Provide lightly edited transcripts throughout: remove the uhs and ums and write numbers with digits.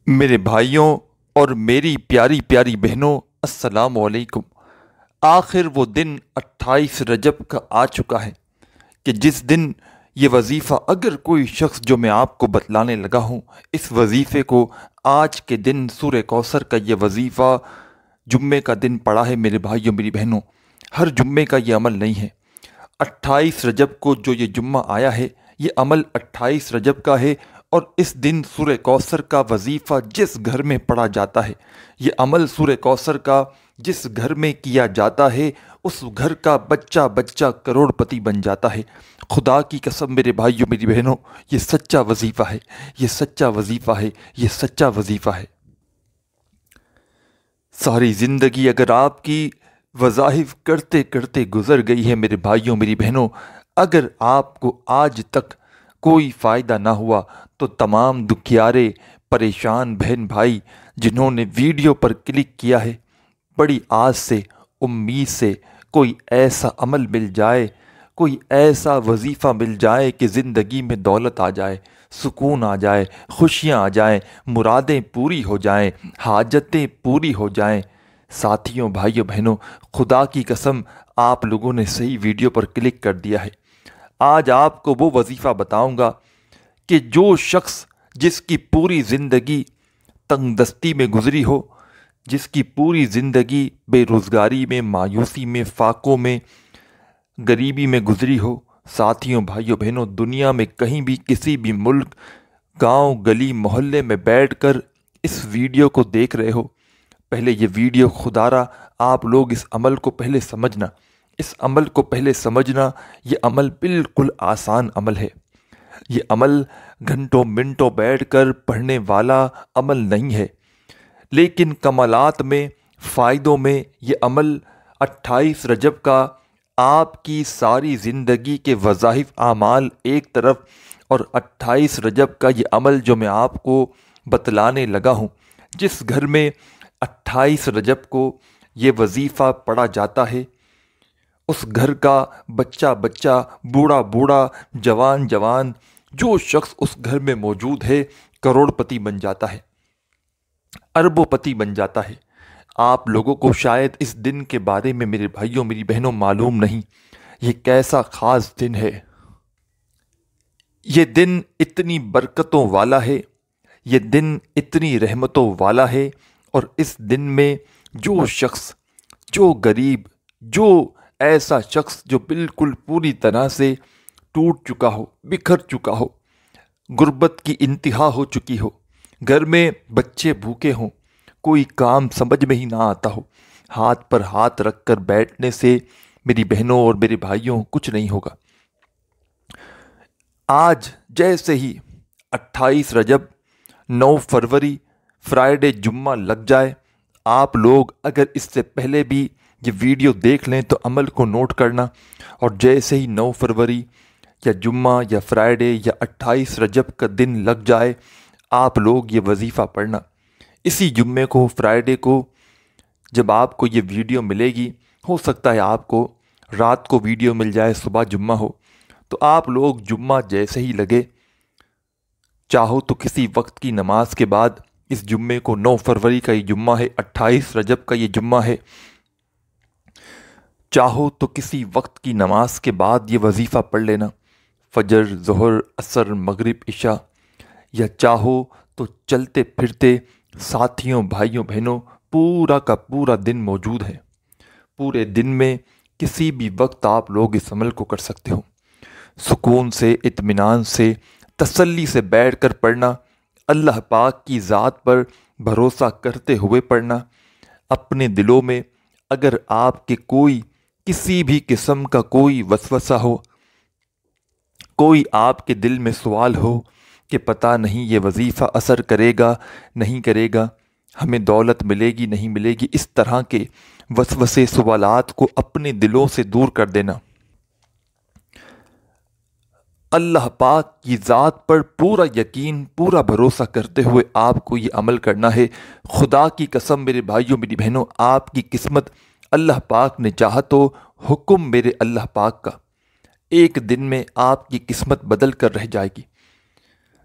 میرے بھائیوں اور میری پیاری پیاری بہنوں، السلام علیکم۔ آخر وہ دن 28 رجب کا آ چکا ہے کہ جس دن یہ وظیفہ، اگر کوئی شخص جو میں آپ کو بتلانے لگا ہوں، اس وظیفے کو آج کے دن سورہ کوثر کا یہ وظیفہ جمعے کا دن پڑا ہے میرے بھائیوں میری بہنوں، ہر جمعے کا یہ عمل نہیں ہے۔ 28 رجب کو جو یہ جمعہ آیا ہے، یہ عمل 28 رجب کا ہے، اور اس دن سورہ کوثر کا وظیفہ جس گھر میں پڑھا جاتا ہے، یہ عمل سورہ کوثر کا جس گھر میں کیا جاتا ہے، اس گھر کا بچہ بچہ کروڑ پتی بن جاتا ہے۔ خدا کی قسم میرے بھائیوں میری بہنوں، یہ سچا وظیفہ ہے، یہ سچا وظیفہ ہے، یہ سچا وظیفہ ہے۔ ساری زندگی اگر آپ کی وظائف کرتے کرتے گزر گئی ہے میرے بھائیوں میری بہنوں، اگر آپ کو آج تک کوئی فائدہ نہ ہوا، تو تمام دکھیارے پریشان بہن بھائی جنہوں نے ویڈیو پر کلک کیا ہے، بڑی آس سے، امید سے کوئی ایسا عمل مل جائے، کوئی ایسا وظیفہ مل جائے کہ زندگی میں دولت آ جائے، سکون آ جائے، خوشیاں آ جائیں، مرادیں پوری ہو جائیں، حاجتیں پوری ہو جائیں۔ ساتھیوں، بھائیوں، بہنوں، خدا کی قسم آپ لوگوں نے صحیح ویڈیو پر کلک کر دیا ہے۔ آج آپ کو وہ وظیفہ بتاؤں گا کہ جو شخص جس کی پوری زندگی تنگ دستی میں گزری ہو، جس کی پوری زندگی بے روزگاری میں، مایوسی میں، فاقوں میں، غریبی میں گزری ہو، ساتھیوں، بھائیوں، بہنوں، دنیا میں کہیں بھی کسی بھی ملک، گاؤں، گلی، محلے میں بیٹھ کر اس ویڈیو کو دیکھ رہے ہو، پہلے یہ ویڈیو خدا را آپ لوگ اس عمل کو پہلے سمجھنا، اس عمل کو پہلے سمجھنا۔ یہ عمل بالکل آسان عمل ہے، یہ عمل گھنٹوں منٹوں بیٹھ کر پڑھنے والا عمل نہیں ہے، لیکن کمالات میں، فائدوں میں یہ عمل 28 رجب کا آپ کی ساری زندگی کے وظائف اعمال ایک طرف، اور 28 رجب کا یہ عمل جو میں آپ کو بتلانے لگا ہوں، جس گھر میں 28 رجب کو یہ وظیفہ پڑھا جاتا ہے، اس گھر کا بچہ بچہ، بوڑھا بوڑھا، جوان جوان، جو شخص اس گھر میں موجود ہے، کروڑ پتی بن جاتا ہے، اربوں پتی بن جاتا ہے۔ آپ لوگوں کو شاید اس دن کے بارے میں میرے بھائیوں میری بہنوں معلوم نہیں، یہ کیسا خاص دن ہے۔ یہ دن اتنی برکتوں والا ہے، یہ دن اتنی رحمتوں والا ہے، اور اس دن میں جو شخص، جو غریب، جو ایسا شخص جو بالکل پوری طرح سے ٹوٹ چکا ہو، بکھر چکا ہو، غربت کی انتہا ہو چکی ہو، گھر میں بچے بھوکے ہوں، کوئی کام سمجھ میں ہی نہ آتا ہو، ہاتھ پر ہاتھ رکھ کر بیٹھنے سے میری بہنوں اور میرے بھائیوں کچھ نہیں ہوگا۔ آج جیسے ہی 28 رجب، 9 فروری، فرائیڈے، جمعہ لگ جائے، آپ لوگ اگر اس سے پہلے بھی یہ ویڈیو دیکھ لیں تو عمل کو نوٹ کرنا، اور جیسے ہی 9 فروری یا جمعہ یا فرائیڈے یا 28 رجب کا دن لگ جائے، آپ لوگ یہ وظیفہ پڑھنا۔ اسی جمعے کو، فرائیڈے کو جب آپ کو یہ ویڈیو ملے گی، ہو سکتا ہے آپ کو رات کو ویڈیو مل جائے، صبح جمعہ ہو، تو آپ لوگ جمعہ جیسے ہی لگے، چاہو تو کسی وقت کی نماز کے بعد، اس جمعے کو 9 فروری کا یہ جمعہ ہے، 28 رجب کا یہ جمعہ ہے، چاہو تو کسی وقت کی نماز کے بعد یہ وظیفہ پڑھ لینا، فجر، ظہر، عصر، مغرب، عشاء، یا چاہو تو چلتے پھرتے۔ ساتھیوں، بھائیوں، بہنوں، پورا کا پورا دن موجود ہے، پورے دن میں کسی بھی وقت آپ لوگ اس عمل کو کر سکتے ہو، سکون سے، اطمینان سے، تسلی سے بیٹھ کر پڑھنا، اللہ پاک کی ذات پر بھروسہ کرتے ہوئے پڑھنا۔ اپنے دلوں میں اگر آپ کے کوئی کسی بھی قسم کا کوئی وسوسہ ہو، کوئی آپ کے دل میں سوال ہو کہ پتہ نہیں یہ وظیفہ اثر کرے گا نہیں کرے گا، ہمیں دولت ملے گی نہیں ملے گی، اس طرح کے وسوسے، سوالات کو اپنے دلوں سے دور کر دینا۔ اللہ پاک کی ذات پر پورا یقین، پورا بھروسہ کرتے ہوئے آپ کو یہ عمل کرنا ہے۔ خدا کی قسم میرے بھائیوں میری بہنوں، آپ کی قسمت اللہ پاک نے چاہا تو، حکم میرے اللہ پاک کا، ایک دن میں آپ کی قسمت بدل کر رہ جائے گی۔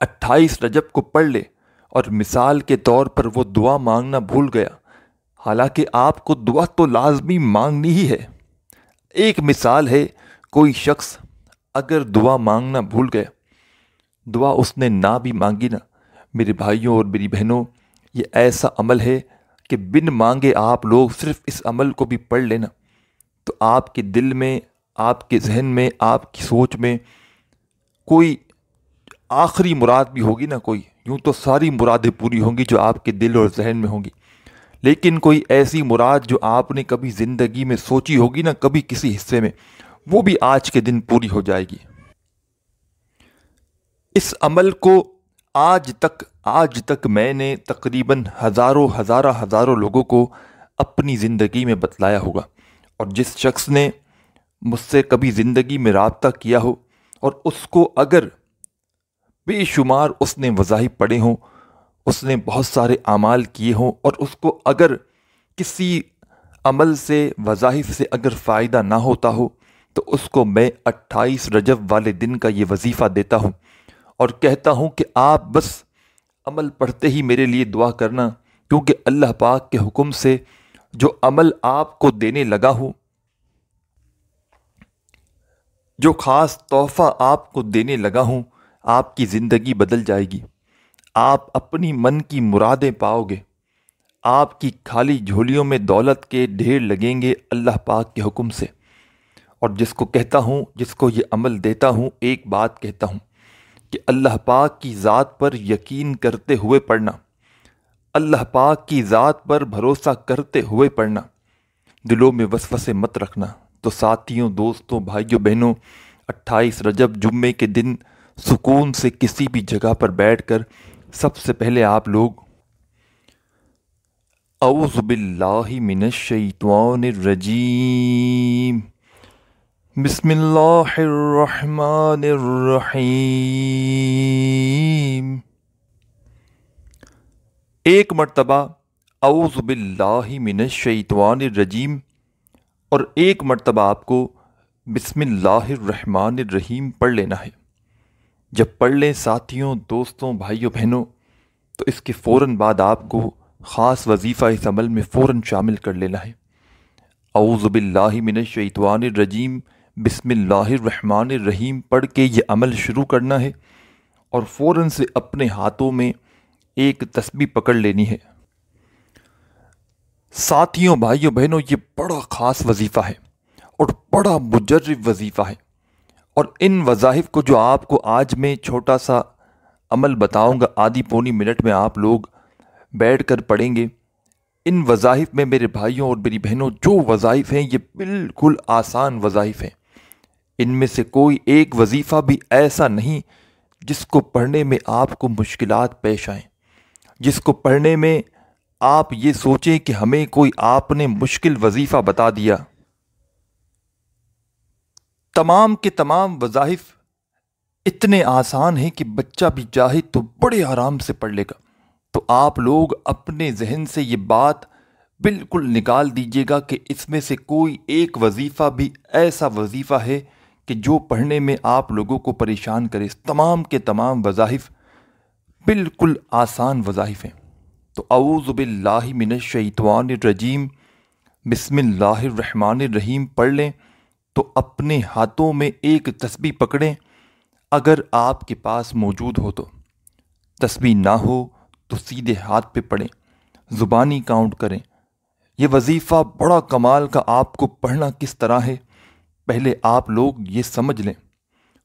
28 رجب کو پڑھ لے اور مثال کے طور پر وہ دعا مانگنا بھول گیا، حالانکہ آپ کو دعا تو لازمی مانگنی ہی ہے۔ ایک مثال ہے، کوئی شخص اگر دعا مانگنا بھول گیا، دعا اس نے نہ بھی مانگی نا، میرے بھائیوں اور میری بہنوں، یہ ایسا عمل ہے کہ بن مانگے آپ لوگ صرف اس عمل کو بھی پڑھ لینا تو آپ کے دل میں، آپ کے ذہن میں، آپ کی سوچ میں کوئی آخری مراد بھی ہوگی نا، کوئی یوں تو ساری مرادیں پوری ہوں گی جو آپ کے دل اور ذہن میں ہوں گی، لیکن کوئی ایسی مراد جو آپ نے کبھی زندگی میں سوچی ہوگی نا، کبھی کسی حصے میں، وہ بھی آج کے دن پوری ہو جائے گی۔ اس عمل کو آج تک میں نے تقریباً ہزاروں لوگوں کو اپنی زندگی میں بتلایا ہوگا، اور جس شخص نے مجھ سے کبھی زندگی میں رابطہ کیا ہو اور اس کو اگر بے شمار اس نے وظائف پڑھے ہوں، اس نے بہت سارے اعمال کیے ہوں، اور اس کو اگر کسی عمل سے، وظائف سے اگر فائدہ نہ ہوتا ہو، تو اس کو میں 28 رجب والے دن کا یہ وظیفہ دیتا ہوں اور کہتا ہوں کہ آپ بس عمل پڑھتے ہی میرے لیے دعا کرنا، کیونکہ اللہ پاک کے حکم سے جو عمل آپ کو دینے لگا ہوں، جو خاص تحفہ آپ کو دینے لگا ہوں، آپ کی زندگی بدل جائے گی، آپ اپنی من کی مرادیں پاؤ گے، آپ کی خالی جھولیوں میں دولت کے ڈھیر لگیں گے اللہ پاک کے حکم سے۔ اور جس کو کہتا ہوں، جس کو یہ عمل دیتا ہوں، ایک بات کہتا ہوں کہ اللہ پاک کی ذات پر یقین کرتے ہوئے پڑھنا، اللہ پاک کی ذات پر بھروسہ کرتے ہوئے پڑھنا، دلوں میں وسوسے مت رکھنا۔ تو ساتھیوں، دوستوں، بھائیوں، بہنوں، 28 رجب جمعے کے دن سکون سے کسی بھی جگہ پر بیٹھ کر سب سے پہلے آپ لوگ اعوذ باللہ من الشیطان الرجیم، بسم اللہ الرحمن الرحیم، ایک مرتبہ اعوذ باللہ من الشیطان الرجیم اور ایک مرتبہ آپ کو بسم اللہ الرحمن الرحیم پڑھ لینا ہے۔ جب پڑھ لیں ساتھیوں، دوستوں، بھائیوں، بہنوں، تو اس کے فوراً بعد آپ کو خاص وظیفہ اس عمل میں فوراً شامل کر لینا ہے۔ اعوذ باللہ من الشیطان الرجیم، بسم اللہ الرحمن الرحیم پڑھ کے یہ عمل شروع کرنا ہے، اور فوراً سے اپنے ہاتھوں میں ایک تسبیح پکڑ لینی ہے۔ ساتھیوں، بھائیوں، بہنوں، یہ بڑا خاص وظیفہ ہے اور بڑا مجرب وظیفہ ہے، اور ان وظائف کو جو آپ کو آج میں چھوٹا سا عمل بتاؤں گا، آدھی پونی منٹ میں آپ لوگ بیٹھ کر پڑھیں گے۔ ان وظائف میں میرے بھائیوں اور میری بہنوں، جو وظائف ہیں یہ بالکل آسان وظائف ہیں، ان میں سے کوئی ایک وظیفہ بھی ایسا نہیں جس کو پڑھنے میں آپ کو مشکلات پیش آئیں، جس کو پڑھنے میں آپ یہ سوچیں کہ ہمیں کوئی آپ نے مشکل وظیفہ بتا دیا۔ تمام کے تمام وظائف اتنے آسان ہیں کہ بچہ بھی چاہے تو بڑے آرام سے پڑھ لے گا۔ تو آپ لوگ اپنے ذہن سے یہ بات بالکل نکال دیجئے گا کہ اس میں سے کوئی ایک وظیفہ بھی ایسا وظیفہ ہے کہ جو پڑھنے میں آپ لوگوں کو پریشان کرے۔ تمام کے تمام وظائف بالکل آسان وظائف ہیں۔ تو اعوذ باللہ من الشیطان الرجیم، بسم اللہ الرحمن الرحیم پڑھ لیں، تو اپنے ہاتھوں میں ایک تسبیح پکڑیں، اگر آپ کے پاس موجود ہو تو۔ تسبیح نہ ہو تو سیدھے ہاتھ پہ پڑھیں، زبانی کاؤنٹ کریں۔ یہ وظیفہ بڑا کمال کا، آپ کو پڑھنا کس طرح ہے پہلے آپ لوگ یہ سمجھ لیں۔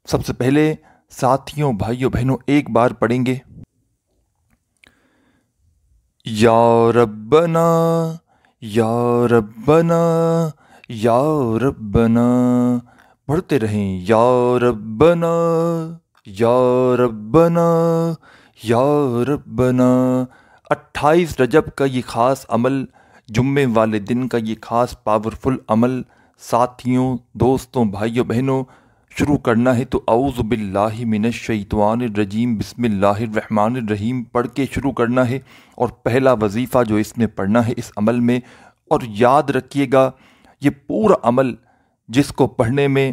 سب سے پہلے ساتھیوں، بھائیوں، بہنوں، ایک بار پڑھیں گے، یا ربنا یا ربنا یا ربنا، پڑھتے رہیں، یا ربنا یا ربنا یا ربنا۔ 28 رجب کا یہ خاص عمل، جمعے والے دن کا یہ خاص پاورفل عمل ساتھیوں، دوستوں، بھائیوں، بہنوں شروع کرنا ہے تو اعوذ باللہ من الشیطان الرجیم، بسم اللہ الرحمن الرحیم پڑھ کے شروع کرنا ہے، اور پہلا وظیفہ جو اس میں پڑھنا ہے اس عمل میں۔ اور یاد رکھیے گا، یہ پورا عمل جس کو پڑھنے میں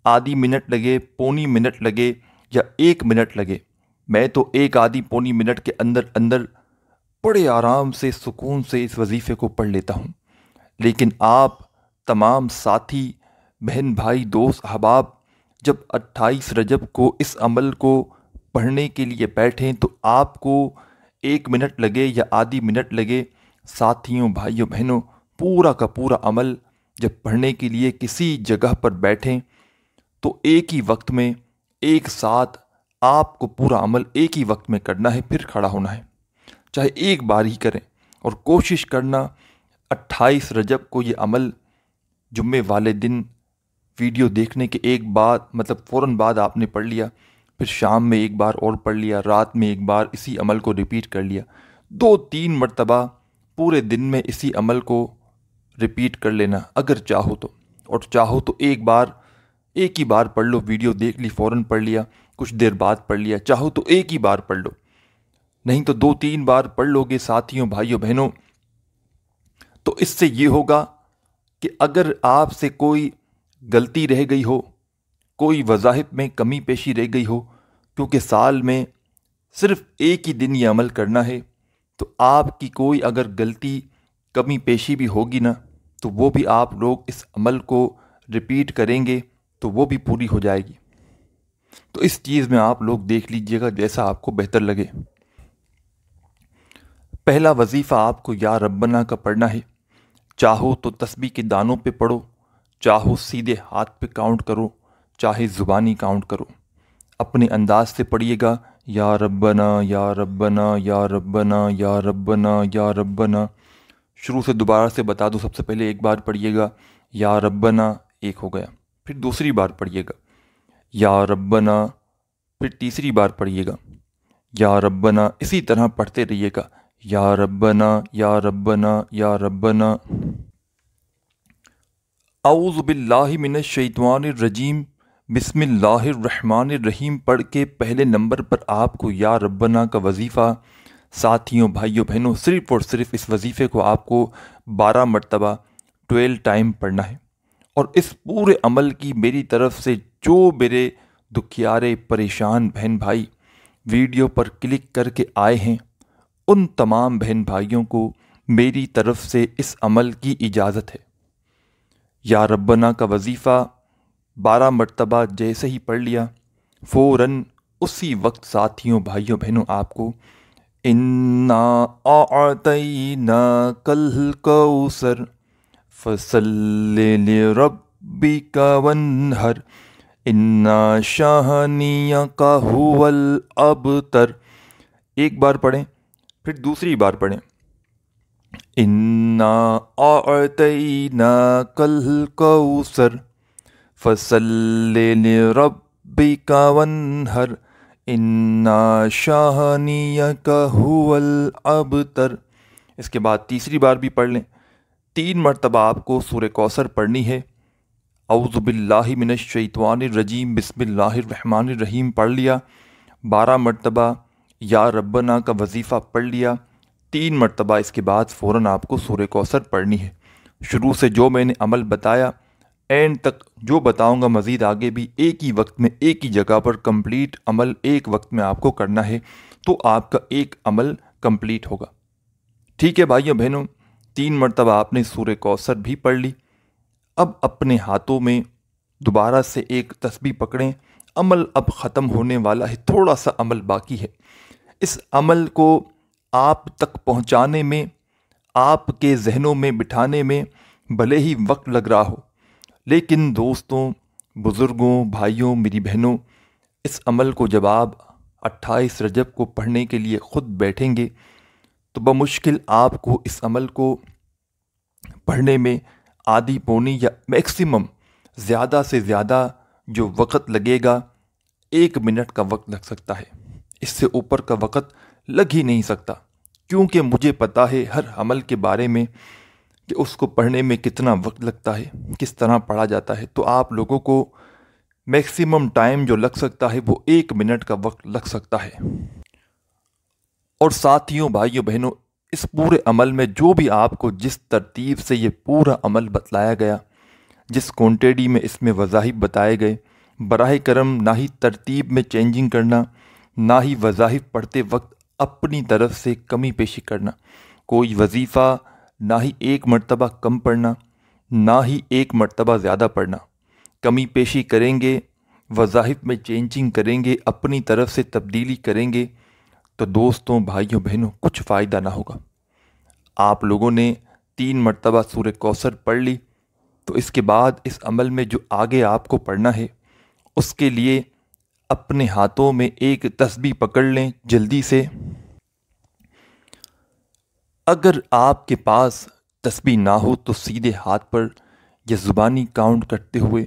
آدھی منٹ لگے، پونی منٹ لگے یا 1 منٹ لگے، میں تو ایک آدھی پونی منٹ کے اندر اندر بڑے آرام سے سکون سے اس وظیفے کو پڑھ لیتا ہوں، لیکن آپ تمام ساتھی بہن بھائی دوست احباب جب 28 رجب کو اس عمل کو پڑھنے کے لیے بیٹھیں تو آپ کو 1 منٹ لگے یا آدھی منٹ لگے، ساتھیوں بھائیوں بہنوں پورا کا پورا عمل جب پڑھنے کے لیے کسی جگہ پر بیٹھیں تو ایک ہی وقت میں ایک ساتھ آپ کو پورا عمل ایک ہی وقت میں کرنا ہے، پھر کھڑا ہونا ہے، چاہے ایک بار ہی کریں، اور کوشش کرنا 28 رجب کو یہ عمل جمعے والے دن ویڈیو دیکھنے کے ایک بعد فوراً بعد آپ نے پڑھ لیا، پھر شام میں ایک بار اور پڑھ لیا، رات میں ایک بار اسی عمل کو ریپیٹ کر لیا، 2-3 مرتبہ پورے دن میں اسی عمل کو ریپیٹ کر لینا اگر چاہو تو، اور چاہو تو ایک ہی بار پڑھ لو، ویڈیو دیکھ لی فوراً پڑھ لیا، کچھ دیر بعد پڑھ لیا، چاہو تو ایک ہی بار پڑھ لو، نہیں تو 2-3 بار پڑھ لو گے ساتھیوں بھائیوں بہنوں، تو اس سے یہ ہوگا کہ اگر آپ سے کوئی غلطی رہ گئی ہو، کوئی وظائف میں کمی پیشی رہ گئی ہو، کیونکہ سال میں صرف ایک ہی دن یہ عمل کرنا ہے، تو آپ کی کوئی اگر غلطی کمی پیشی بھی ہوگی نا تو وہ بھی آپ لوگ اس عمل کو ریپیٹ کریں گے تو وہ بھی پوری ہو جائے گی۔ تو اس چیز میں آپ لوگ دیکھ لیجئے گا جیسا آپ کو بہتر لگے۔ پہلا وظیفہ آپ کو یا ربنا کا پڑھنا ہے، چاہو تو تسبیح کے دانوں پہ پڑھو، چاہو سیدھے ہاتھ پہ کاؤنٹ کرو، چاہے زبانی کاؤنٹ کرو، اپنے انداز سے پڑھیے گا، یا ربنا یا ربنا یا ربنا یا ربنا یا ربنا۔ شروع سے دوبارہ سے بتا دوں، سب سے پہلے ایک بار پڑھیے گا یا ربنا، ایک ہو گیا، پھر دوسری بار پڑھیے گا یا ربنا، پھر تیسری بار پڑھیے گا یا ربنا، اسی طرح پڑھتے رہیے گا، یا ربنا یا ربنا یا ربنا۔ اعوذ باللہ من الشیطان الرجیم، بسم اللہ الرحمن الرحیم پڑھ کے پہلے نمبر پر آپ کو یا ربنا کا وظیفہ، ساتھیوں بھائیوں بہنوں صرف اور صرف اس وظیفے کو آپ کو 12 مرتبہ 12 ٹائم پڑھنا ہے، اور اس پورے عمل کی میری طرف سے جو میرے دکھیارے پریشان بہن بھائی ویڈیو پر کلک کر کے آئے ہیں، ان تمام بہن بھائیوں کو میری طرف سے اس عمل کی اجازت ہے۔ یا ربنا کا وظیفہ 12 مرتبہ جیسے ہی پڑھ لیا، فوراً اسی وقت ساتھیوں بھائیوں بہنوں آپ کو اِنَّا أَعْطَيْنَاكَ الْكَوْثَرَ فَصَلِّ لِرَبِّكَ وَانْحَرْ إِنَّ شَانِئَكَ هُوَ الْأَبْتَرُ، ایک بار پڑھیں، پھر دوسری بار پڑھیں، اِنَّا أَعْطَيْنَاكَ الْكَوْثَرَ فَصَلِّ لِرَبِّكَ وَانْحَرْ إِنَّ شَانِئَكَ هُوَ الْأَبْتَرُ۔ اس کے بعد تیسری بار بھی پڑھ لیں، 3 مرتبہ آپ کو سورہ کوثر پڑھنی ہے۔ اعوذ باللہ من الشیطان الرجیم، بسم اللہ الرحمن الرحیم پڑھ لیا، 12 مرتبہ یا ربنا کا وظیفہ پڑھ لیا، 3 مرتبہ اس کے بعد فوراً آپ کو سورہ کوثر پڑھنی ہے۔ شروع سے جو میں نے عمل بتایا اینڈ تک جو بتاؤں گا مزید آگے بھی ایک ہی وقت میں ایک ہی جگہ پر کمپلیٹ عمل ایک وقت میں آپ کو کرنا ہے، تو آپ کا ایک عمل کمپلیٹ ہوگا۔ ٹھیک ہے بھائیوں بہنوں، 3 مرتبہ آپ نے سورہ کوثر بھی پڑھ لی۔ اب اپنے ہاتھوں میں دوبارہ سے ایک تسبیح پکڑیں، عمل اب ختم ہونے والا ہے، تھوڑا سا عمل باقی ہے۔ اس عمل کو آپ تک پہنچانے میں، آپ کے ذہنوں میں بٹھانے میں بھلے ہی وقت لگ رہا ہو، لیکن دوستوں بزرگوں بھائیوں میری بہنوں، اس عمل کو جب آپ 28 رجب کو پڑھنے کے لیے خود بیٹھیں گے تو بمشکل آپ کو اس عمل کو پڑھنے میں آدھی پونی یا میکسیمم زیادہ سے زیادہ جو وقت لگے گا 1 منٹ کا وقت لگ سکتا ہے، اس سے اوپر کا وقت لگ ہی نہیں سکتا، کیونکہ مجھے پتا ہے ہر عمل کے بارے میں کہ اس کو پڑھنے میں کتنا وقت لگتا ہے، کس طرح پڑھا جاتا ہے، تو آپ لوگوں کو میکسیمم ٹائم جو لگ سکتا ہے وہ 1 منٹ کا وقت لگ سکتا ہے۔ اور ساتھیوں بھائیوں بہنوں، اس پورے عمل میں جو بھی آپ کو جس ترتیب سے یہ پورا عمل بتلایا گیا، جس کوانٹیٹی میں اس میں وظائف بتائے گئے، براہ کرم نہ ہی ترتیب میں چینجنگ کرنا، نہ ہی وظائف پڑھتے وقت اپنی طرف سے کمی پیشی کرنا، کوئی وظیفہ نہ ہی ایک مرتبہ کم پڑھنا، نہ ہی ایک مرتبہ زیادہ پڑھنا۔ کمی پیشی کریں گے، وظائف میں چینجنگ کریں گے، اپنی طرف سے تبدیلی کریں گے تو دوستوں، بھائیوں، بہنوں، کچھ فائدہ نہ ہوگا۔ آپ لوگوں نے 3 مرتبہ سورہ کوثر پڑھ لی، تو اس کے بعد اس عمل میں جو آگے آپ کو پڑھنا ہے اس کے لیے اپنے ہاتھوں میں ایک تسبیح پکڑ لیں جلدی سے۔ اگر آپ کے پاس تسبیح نہ ہو تو سیدھے ہاتھ پر یا زبانی کاؤنٹ کرتے ہوئے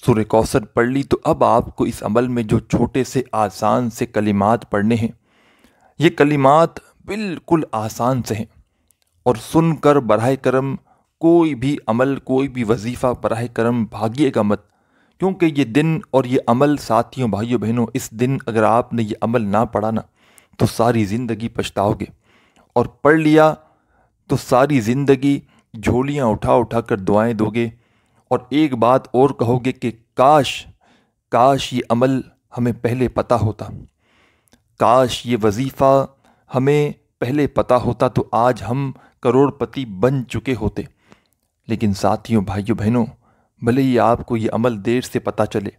سورہ کوثر پڑھ لی۔ تو اب آپ کو اس عمل میں جو چھوٹے سے آسان سے کلمات پڑھنے ہیں، یہ کلمات بالکل آسان سے ہیں، اور سن کر براہ کرم کوئی بھی عمل، کوئی بھی وظیفہ براہ کرم بھاگیے گا مت، کیونکہ یہ دن اور یہ عمل ساتھیوں، بھائیوں، بہنوں، اس دن اگر آپ نے یہ عمل نہ پڑھا نا تو ساری زندگی پچھتاؤ گے، اور پڑھ لیا تو ساری زندگی جھولیاں اٹھا اٹھا کر دعائیں دو گے، اور ایک بات اور کہو گے کہ کاش یہ عمل ہمیں پہلے پتہ ہوتا، کاش یہ وظیفہ ہمیں پہلے پتہ ہوتا تو آج ہم کروڑ پتی بن چکے ہوتے۔ لیکن ساتھیوں، بھائیوں، بہنوں، بھلے ہی آپ کو یہ عمل دیر سے پتہ چلے،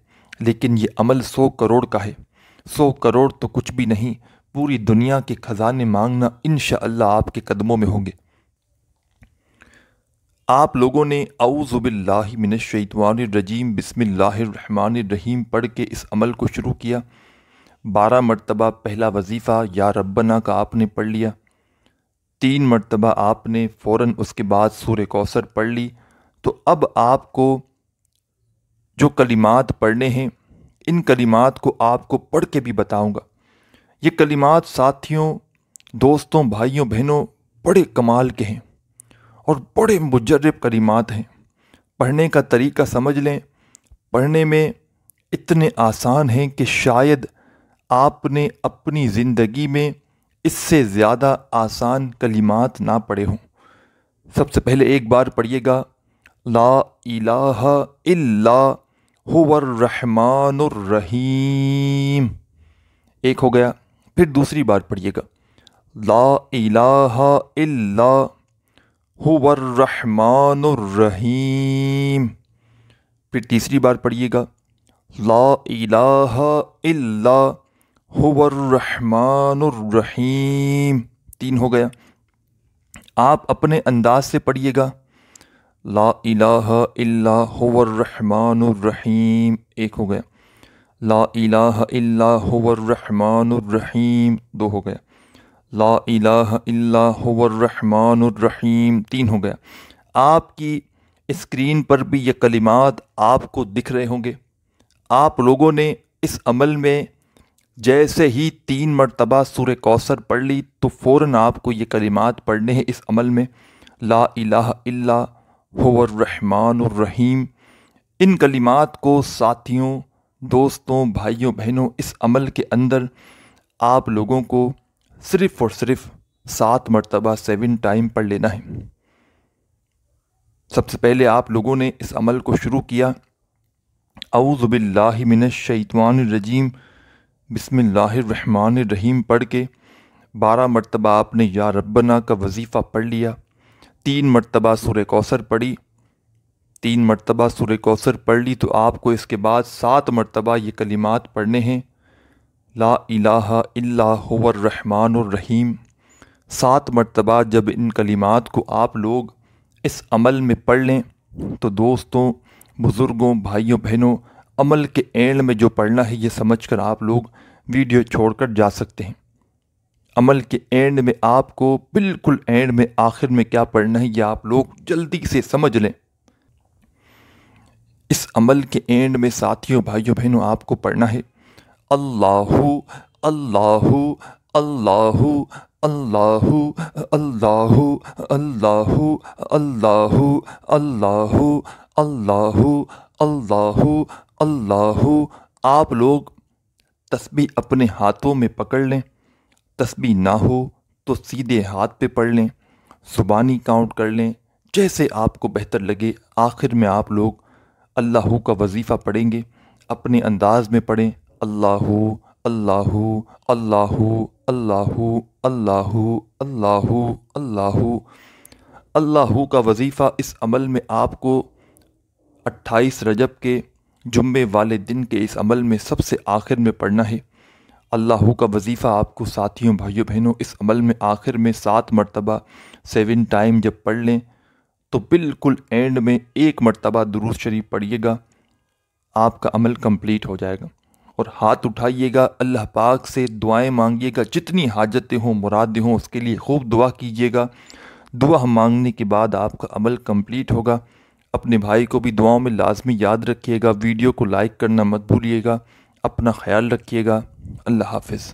لیکن یہ عمل 100 کروڑ کا ہے۔ 100 کروڑ تو کچھ بھی نہیں، پوری دنیا کے خزانے مانگنا انشاءاللہ آپ کے قدموں میں ہوں گے۔ آپ لوگوں نے اعوذ باللہ من الشیطان الرجیم بسم اللہ الرحمن الرحیم پڑھ کے اس عمل کو شروع کیا۔ 12 مرتبہ پہلا وظیفہ یا ربنا کا آپ نے پڑھ لیا، 3 مرتبہ آپ نے فوراً اس کے بعد سورہ کوثر پڑھ لی۔ تو اب آپ کو جو کلمات پڑھنے ہیں، ان کلمات کو آپ کو پڑھ کے بھی بتاؤں گا۔ یہ کلمات ساتھیوں، دوستوں، بھائیوں، بہنوں، بڑے کمال کے ہیں اور بڑے مجرب کلمات ہیں۔ پڑھنے کا طریقہ سمجھ لیں، پڑھنے میں اتنے آسان ہیں کہ شاید آپ نے اپنی زندگی میں اس سے زیادہ آسان کلمات نہ پڑھے ہوں۔ سب سے پہلے ایک بار پڑھیے گا، لا الہ الا هو الرحمن الرحیم، ایک ہو گیا۔ پھر دوسری بار پڑھیے گا، لا الہ الا هو الرحمن الرحیم۔ پھر تیسری بار پڑھیے گا، لا الہ الا هو الرحمن الرحیم، 3 ہو گیا۔ آپ اپنے انداز سے پڑھیے گا، لا الہ الا هو الرحمن الرحیم، 1 ہو گیا۔ لا الہ الا هو الرحمن الرحیم، 2 ہو گیا۔ لا الہ الا هو الرحمن الرحیم، 3 ہو گیا۔ آپ کی اسکرین پر بھی یہ کلمات آپ کو دکھ رہے ہوں گے۔ آپ لوگوں نے اس عمل میں جیسے ہی 3 مرتبہ سورہ کوثر پڑھ لی تو فوراً آپ کو یہ کلمات پڑھنے ہیں اس عمل میں، لا الہ الا هو الرحمن الرحیم۔ ان کلمات کو ساتھیوں، دوستوں، بھائیوں، بہنوں، اس عمل کے اندر آپ لوگوں کو صرف اور صرف 7 مرتبہ 7 ٹائم پڑھ لینا ہے۔ سب سے پہلے آپ لوگوں نے اس عمل کو شروع کیا، اعوذ باللہ من الشیطان الرجیم بسم اللہ الرحمن الرحیم پڑھ کے 12 مرتبہ آپ نے یا ربنا کا وظیفہ پڑھ لیا، 3 مرتبہ سورہ کوثر پڑھی، 3 مرتبہ سورہ کوثر پڑھ لی تو آپ کو اس کے بعد 7 مرتبہ یہ کلمات پڑھنے ہیں، لا الہ الا هو الرحمن الرحیم۔ 7 مرتبہ جب ان کلمات کو آپ لوگ اس عمل میں پڑھ لیں تو دوستوں، بزرگوں، بھائیوں، بہنوں، عمل کے اینڈ میں جو پڑھنا ہے یہ سمجھ کر آپ لوگ ویڈیو چھوڑ کر جا سکتے ہیں۔ عمل کے اینڈ میں آپ کو بالکل اینڈ میں آخر میں کیا پڑھنا ہے یہ آپ لوگ جلدی سے سمجھ لیں۔ اس عمل کے اینڈ میں ساتھیوں، بھائیوں، بہنوں، آپ کو پڑھنا ہے، اللہ اللہ اللہ اللہ اللہ اللہ اللہ اللہ اللہ اللہ اللہ۔ آپ لوگ تسبیح اپنے ہاتھوں میں پکڑ لیں، تسبیح نہ ہو تو سیدھے ہاتھ پہ پڑھ لیں، زبانی کاؤنٹ کر لیں، جیسے آپ کو بہتر لگے۔ آخر میں آپ لوگ اللہ کا وظیفہ پڑھیں گے، اپنے انداز میں پڑھیں، اللہ اللہ اللہ اللہ اللہ اللہ اللہ اللہ کا وظیفہ اس عمل میں آپ کو 28 رجب کے جمعے والے دن کے اس عمل میں سب سے آخر میں پڑھنا ہے۔ اللہ کا وظیفہ آپ کو ساتھیوں بھائیوں بہنوں اس عمل میں آخر میں 7 مرتبہ 7 ٹائم جب پڑھ لیں تو بالکل اینڈ میں 1 مرتبہ درود شریف پڑھیے گا، آپ کا عمل کمپلیٹ ہو جائے گا۔ اور ہاتھ اٹھائیے گا، اللہ پاک سے دعائیں مانگیے گا، جتنی حاجتیں ہوں مرادیں ہوں اس کے لیے خوب دعا کیجیے گا۔ دعا مانگنے کے بعد آپ کا عمل کمپلیٹ ہوگا۔ اپنے بھائی کو بھی دعاؤں میں لازمی یاد رکھیے گا، ویڈیو کو لائک کرنا مت بھولیے گا، اپنا خیال رکھیے گا۔ اللہ حافظ۔